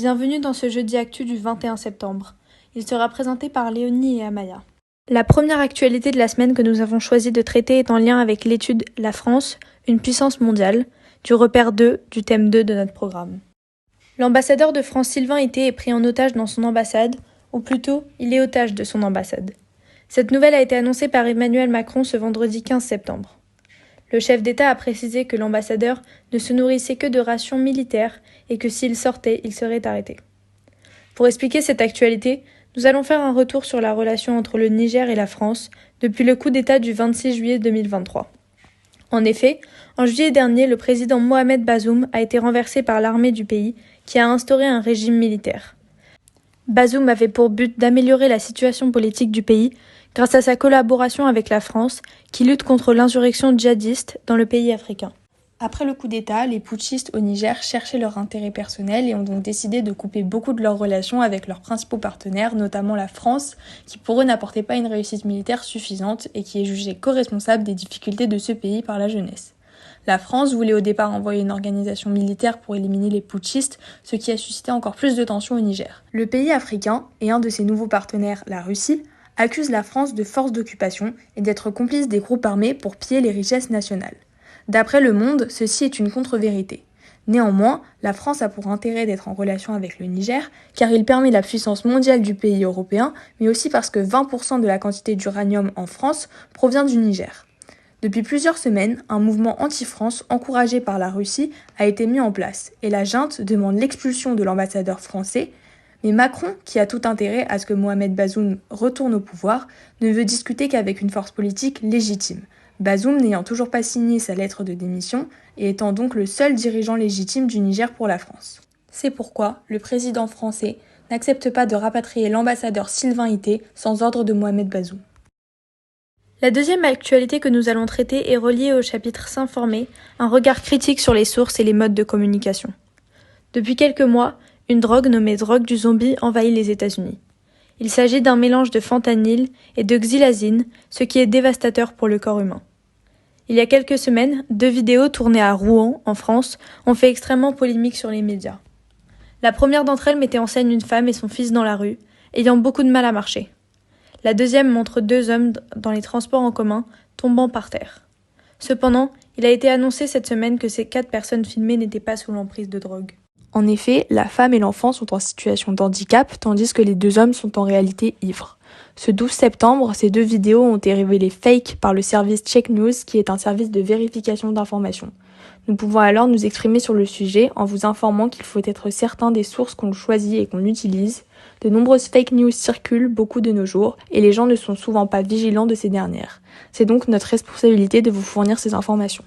Bienvenue dans ce Jeudi Actu du 21 septembre. Il sera présenté par Léonie et Amaya. La première actualité de la semaine que nous avons choisi de traiter est en lien avec l'étude « La France, une puissance mondiale » du repère 2 du thème 2 de notre programme. L'ambassadeur de France Sylvain Ité est pris en otage dans son ambassade, ou plutôt, il est otage de son ambassade. Cette nouvelle a été annoncée par Emmanuel Macron ce vendredi 15 septembre. Le chef d'État a précisé que l'ambassadeur ne se nourrissait que de rations militaires et que s'il sortait, il serait arrêté. Pour expliquer cette actualité, nous allons faire un retour sur la relation entre le Niger et la France depuis le coup d'État du 26 juillet 2023. En effet, en juillet dernier, le président Mohamed Bazoum a été renversé par l'armée du pays qui a instauré un régime militaire. Bazoum avait pour but d'améliorer la situation politique du pays grâce à sa collaboration avec la France qui lutte contre l'insurrection djihadiste dans le pays africain. Après le coup d'État, les putschistes au Niger cherchaient leur intérêt personnel et ont donc décidé de couper beaucoup de leurs relations avec leurs principaux partenaires, notamment la France, qui pour eux n'apportait pas une réussite militaire suffisante et qui est jugée co-responsable des difficultés de ce pays par la jeunesse. La France voulait au départ envoyer une organisation militaire pour éliminer les putschistes, ce qui a suscité encore plus de tensions au Niger. Le pays africain, et un de ses nouveaux partenaires, la Russie, accuse la France de force d'occupation et d'être complice des groupes armés pour piller les richesses nationales. D'après Le Monde, ceci est une contre-vérité. Néanmoins, la France a pour intérêt d'être en relation avec le Niger, car il permet la puissance mondiale du pays européen, mais aussi parce que 20% de la quantité d'uranium en France provient du Niger. Depuis plusieurs semaines, un mouvement anti-France encouragé par la Russie a été mis en place, et la junte demande l'expulsion de l'ambassadeur français. Mais Macron, qui a tout intérêt à ce que Mohamed Bazoum retourne au pouvoir, ne veut discuter qu'avec une force politique légitime. Bazoum n'ayant toujours pas signé sa lettre de démission et étant donc le seul dirigeant légitime du Niger pour la France. C'est pourquoi le président français n'accepte pas de rapatrier l'ambassadeur Sylvain Ité sans ordre de Mohamed Bazoum. La deuxième actualité que nous allons traiter est reliée au chapitre S'informer, un regard critique sur les sources et les modes de communication. Depuis quelques mois, une drogue nommée drogue du zombie envahit les États-Unis. Il s'agit d'un mélange de fentanyl et de xylazine, ce qui est dévastateur pour le corps humain. Il y a quelques semaines, 2 vidéos tournées à Rouen, en France, ont fait extrêmement polémique sur les médias. La première d'entre elles mettait en scène une femme et son fils dans la rue, ayant beaucoup de mal à marcher. La deuxième montre 2 hommes dans les transports en commun, tombant par terre. Cependant, il a été annoncé cette semaine que ces 4 personnes filmées n'étaient pas sous l'emprise de drogue. En effet, la femme et l'enfant sont en situation de handicap, tandis que les 2 hommes sont en réalité ivres. Ce 12 septembre, ces 2 vidéos ont été révélées fake par le service Check News, qui est un service de vérification d'informations. Nous pouvons alors nous exprimer sur le sujet en vous informant qu'il faut être certain des sources qu'on choisit et qu'on utilise. De nombreuses fake news circulent beaucoup de nos jours et les gens ne sont souvent pas vigilants de ces dernières. C'est donc notre responsabilité de vous fournir ces informations.